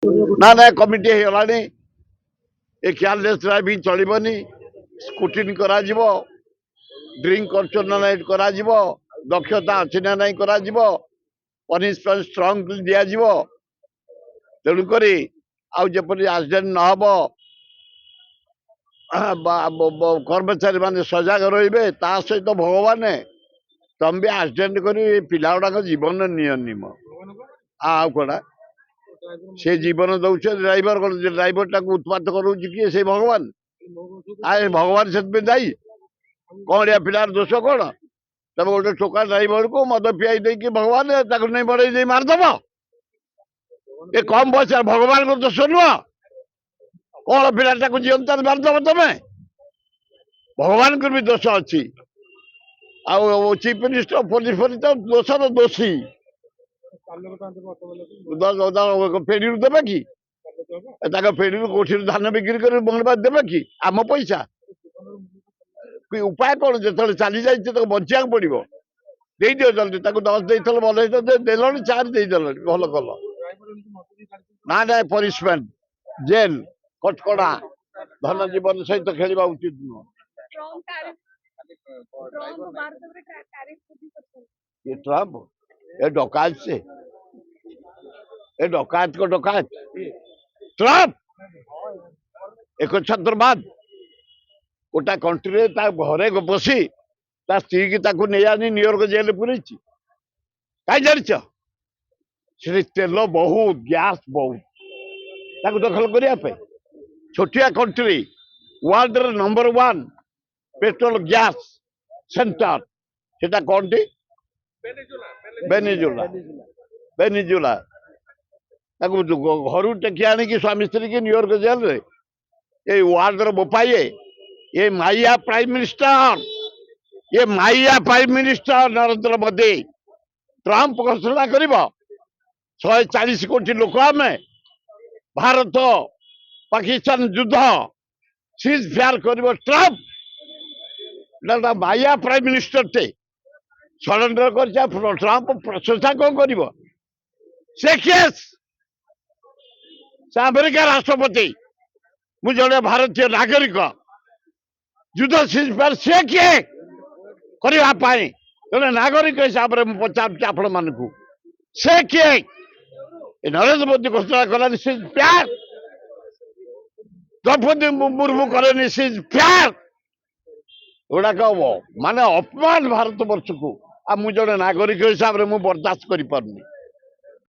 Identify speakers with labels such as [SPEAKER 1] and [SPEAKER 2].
[SPEAKER 1] ना ना committee होगलानी a careless driving चलबनी scrutiny करा जीवो ड्रिंक कर ना नाई करा जीवो दक्षता अच्छी ना नाई करा जीवो पनिशमेंट स्ट्रॉन्ग दिया जीवो तेणुक आउपरी एक्सीडेंट न हो कर्मचारी मान सजग रे ता सहित भगवान तुम भी एक्सीडेंट कर पिला गुड़ाक जीवन नियम आउ कड़ा से जीवन दौर ड्राइवर ड्राइवर टाक उत्पात करोच किए से भगवान आए भगवान से दायी कौन या पिलार दोष कौन तब गोटे टोका ड्राइवर को मद पियाई देकी भगवान नहीं बढ़े मारदब ये कम बयस भगवान को दोष नुह कौन पिलाटा को जीवंत मारदब तुम्हें भगवान को भी दोष अच्छी चीफ मिनिस्टर पुलिस तो दोषर दोषी फेड़ी देवे कि फेड़ी कौटी धान बिक्री कर मंगलवार देवे कि आम पैसा उपाय कौन जो चली जाए बचा पड़ो दे दियो जल्दी 10 देल भल देल 4 देदेल भल कल ना ना पनिशमेंट जेल कटकड़ा धन जीवन सहित खेलवा उचित नुह ये ट्रम्प ये डकायत से ये डकायत को डकायत ट्रम्प एक छत्रवाद गोटा कंट्री घरे बसी ता स्त्री की नहीं आनी न्यूयॉर्क जेल पुरी कहीं जान तेल बहुत गैस बहुत दखल करने छोटिया country world number 1 petrol gas centre सेटा कौन टी बेनिजुला बेनिजुला घर टेकी आनिकी स्वामी स्त्री की न्यूयॉर्क जेल रे ये वर्ल्ड बोपाई ये माइया प्राइम मिनिस्टर ये माइया prime minister Narendra Modi Trump घोषणा कर 140 कोटी लोक आम भारत पाकिस्तान युद्ध सीज फेयर कर ट्रम्प माइया प्राइम मिनिस्टर टे सरेंडर कर ट्रम्प प्रशंसा कौन कर से केस से अमेरिका राष्ट्रपति मुझे जड़े भारतीय नागरिक युद्ध सीज फेयर से किए करने जड़े नागरिक हिसाब से पचार आपण मान से किए नरेंद्र मोदी घोषणा कलानी सीज फेयर द्रौपदी मुर्मू करेनी सीज फेयर गुड़ाक माने अपमान भारत वर्ष को मुझे जड़े नागरिक हिसाब से मुझे बर्दाश्त कर पार्नी।